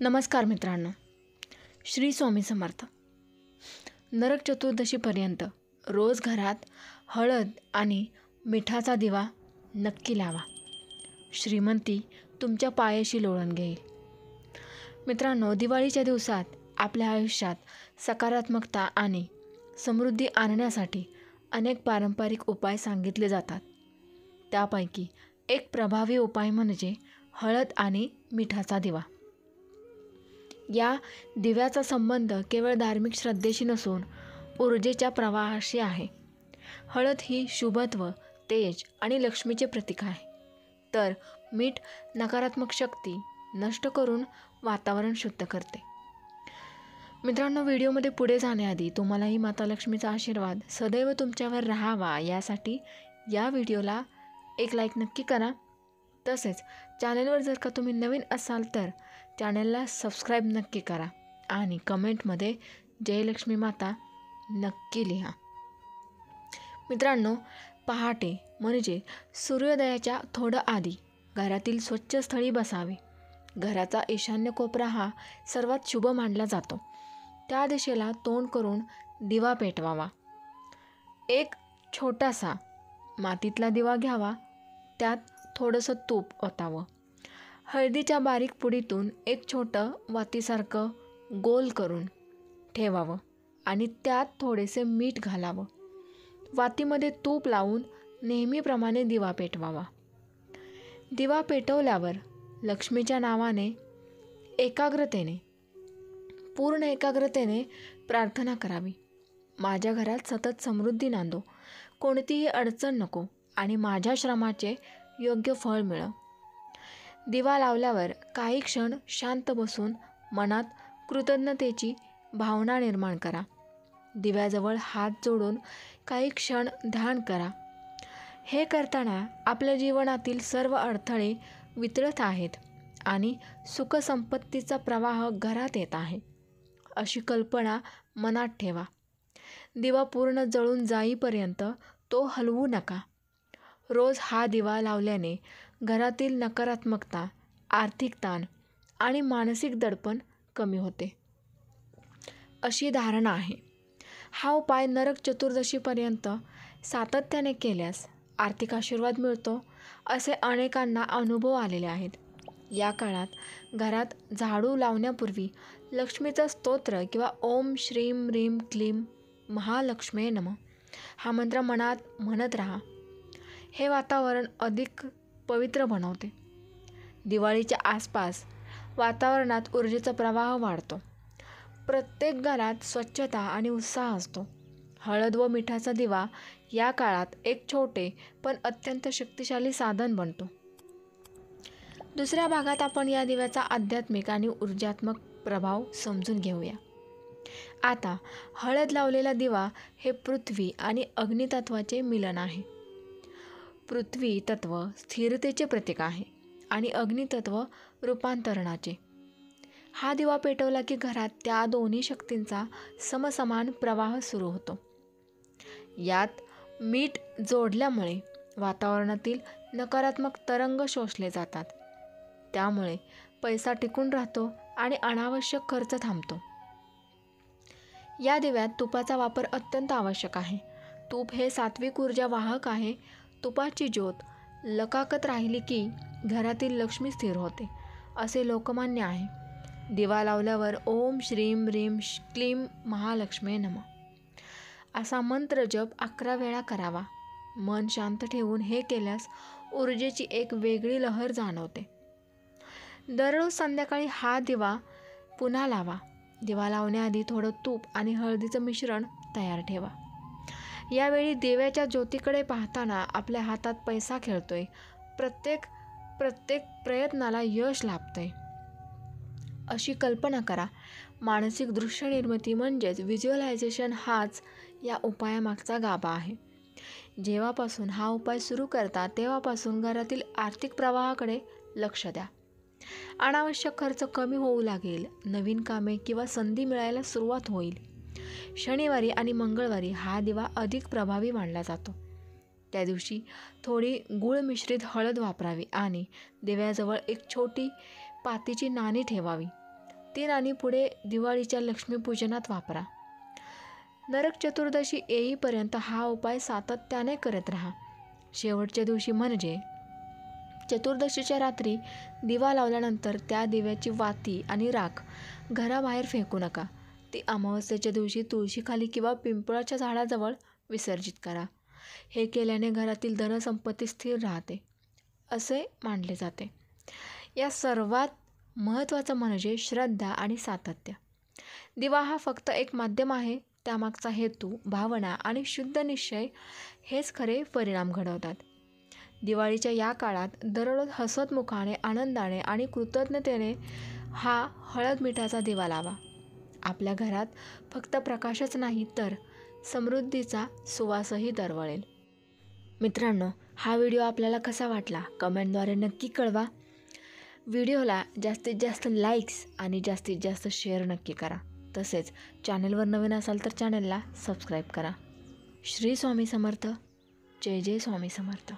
नमस्कार मित्रांनो, श्री स्वामी समर्थ. नरक चतुर्दशीपर्यंत रोज घरात हळद आणि मिठाचा दिवा नक्की लावा. श्रीमंती तुमच्या पायाशी लोळण घेईल. मित्रांनो, दिवाळीच्या दिवसात आपल्या आयुष्यात सकारात्मकता आणि समृद्धी आणण्यासाठी अनेक पारंपरिक उपाय सांगितले जातात. त्यापैकी एक प्रभावी उपाय म्हणजे हळद आणि मिठाचा दिवा. या दिव्याचा संबंध केवळ धार्मिक श्रद्धेशी नसून ऊर्जेच्या प्रवाहाशी आहे. हळद ही शुभत्व, तेज आणि लक्ष्मीचे प्रतीक आहे, तर मीठ नकारात्मक शक्ती नष्ट करून वातावरण शुद्ध करते. मित्रांनो, व्हिडिओमध्ये पुढे जाण्याआधी तुम्हालाही माता लक्ष्मीचा आशीर्वाद सदैव तुमच्यावर राहावा यासाठी या व्हिडिओला एक लाईक नक्की करा. तसेच चॅनलवर जर का तुम्ही नवीन असाल तर चॅनलला सबस्क्राईब नक्की करा आणि कमेंटमध्ये जय लक्ष्मी माता नक्की लिहा. मित्रांनो, पहाटे म्हणजे सूर्योदयाच्या थोडं आधी घरातील स्वच्छ स्थळी बसावे. घराचा ईशान्य कोपरा हा सर्वात शुभ मानला जातो. त्या दिशेला तोंड करून दिवा पेटवावा. एक छोटासा मातीतला दिवा घ्यावा. त्यात थोडंसं तूप ओतावं. हळदीच्या बारीक पुडीतून एक छोटं वातीसारखं गोल करून ठेवावं आणि त्यात थोडेसे मीठ घालावं. वातीमध्ये तूप लावून नेहमीप्रमाणे दिवा पेटवावा. दिवा पेटवल्यावर लक्ष्मीच्या नावाने पूर्ण एकाग्रतेने प्रार्थना करावी. माझ्या घरात सतत समृद्धी नांदो, कोणतीही अडचण नको आणि माझ्या श्रमाचे योग्य फळ मिळो. दिवा लावल्यावर काही क्षण शांत बसून मनात कृतज्ञतेची भावना निर्माण करा. दिव्याजवळ हात जोडून काही क्षण ध्यान करा. हे करताना आपल्या जीवनातील सर्व अडथळे वितळत आहेत आणि सुखसंपत्तीचा प्रवाह घरात येत आहे, अशी कल्पना मनात ठेवा. दिवा पूर्ण जळून जाईपर्यंत तो हलवू नका. रोज हा दिवा लावल्याने घरातील नकारात्मकता, आर्थिक ताण आणि मानसिक दडपण कमी होते, अशी धारणा आहे. हा उपाय नरक चतुर्दशीपर्यंत सातत्याने केल्यास आर्थिक आशीर्वाद मिळतो, असे अनेकांना अनुभव आलेले आहेत. या काळात घरात झाडू लावण्यापूर्वी लक्ष्मीचा स्तोत्र किंवा ओम श्रीम ह्रीम क्लीम महालक्ष्मे नमः हा मंत्र मनात म्हणत राहा. हे वातावरण अधिक पवित्र बनवते. दिवाळीच्या आसपास वातावरणात ऊर्जेचा प्रवाह वाढतो. प्रत्येक घरात स्वच्छता आणि उत्साह असतो. हळद व मिठाचा दिवा या काळात एक छोटे पण अत्यंत शक्तिशाली साधन बनतो. दुसऱ्या भागात आपण या दिव्याचा आध्यात्मिक आणि ऊर्जात्मक प्रभाव समजून घेऊया. आता हळद लावलेला दिवा हे पृथ्वी आणि अग्नितत्वाचे मिलन आहे. पृथ्वी तत्व स्थिरतेचे प्रतीक आहे आणि अग्नितत्व रूपांतरणाचे. हा दिवा पेटवला की घरात त्या दोन्ही शक्तींचा समसमान प्रवाह सुरू होतो. यात मीठ जोडल्यामुळे वातावरणातील नकारात्मक तरंग शोषले जातात. त्यामुळे पैसा टिकून राहतो आणि अनावश्यक खर्च थांबतो. या दिव्यात तुपाचा वापर अत्यंत आवश्यक आहे. तूप हे सात्विक ऊर्जा वाहक आहे. तुपाची ज्योत लकाकत राहिली की घरातील लक्ष्मी स्थिर होते, असे लोकमान्य आहे. दिवा लावल्यावर ओम श्रीम ह्रीम क्लीम महालक्ष्मे नमः असा मंत्र जप 11 वेळा करावा. मन शांत ठेवून हे केल्यास ऊर्जेची एक वेगळी लहर जाणवते. दररोज संध्याकाळी हा दिवा पुन्हा लावा. दिवा लावण्याआधी थोडं तूप आणि हळदीचं मिश्रण तयार ठेवा. यावेळी दिव्याच्या ज्योतीकडे पाहताना आपल्या हातात पैसा खेळतोय, प्रत्येक प्रयत्नाला यश लाभतंय, अशी कल्पना करा. मानसिक दृश्य निर्मिती म्हणजेच व्हिज्युअलायझेशन हाच या उपायामागचा गाभा आहे. जेव्हापासून हा उपाय सुरू करता तेव्हापासून घरातील आर्थिक प्रवाहाकडे लक्ष द्या. अनावश्यक खर्च कमी होऊ लागेल. नवीन कामे किंवा संधी मिळायला सुरुवात होईल. शनिवारी आणि मंगळवारी हा दिवा अधिक प्रभावी मानला जातो. त्या दिवशी थोडी गूळ मिश्रित हळद वापरावी आणि दिव्याजवळ एक छोटी पातीची नाणी ठेवावी. ती नाणी पुढे दिवाळीच्या लक्ष्मीपूजनात वापरा. नरक चतुर्दशी येईपर्यंत हा उपाय सातत्याने करत राहा. शेवटच्या दिवशी म्हणजे चतुर्दशीच्या रात्री दिवा लावल्यानंतर त्या दिव्याची वाती आणि राख घराबाहेर फेकू नका. ती अमावस्येच्या दिवशी तुळशीखाली किंवा पिंपळाच्या झाडाजवळ विसर्जित करा. हे केल्याने घरातील धनसंपत्ती स्थिर राहते असे मानले जाते. या सर्वात महत्त्वाचं म्हणजे श्रद्धा आणि सातत्य. दिवा हा फक्त एक माध्यम आहे, त्यामागचा हेतू, भावना आणि शुद्ध निश्चय हेच खरे परिणाम घडवतात. दिवाळीच्या या काळात दररोज हसतमुखाने, आनंदाने आणि कृतज्ञतेने हा हळद मिठाचा दिवा लावा. आपल्या घरात फक्त प्रकाशच नाही तर समृद्धीचा सुवासही दरवळेल. मित्रांनो, हा व्हिडिओ आपल्याला कसा वाटला कमेंटद्वारे नक्की कळवा. व्हिडिओला जास्तीत जास्त लाईक्स आणि जास्तीत जास्त शेअर नक्की करा. तसेच चॅनलवर नवीन असाल तर चॅनलला सबस्क्राईब करा. श्री स्वामी समर्थ. जय जय स्वामी समर्थ.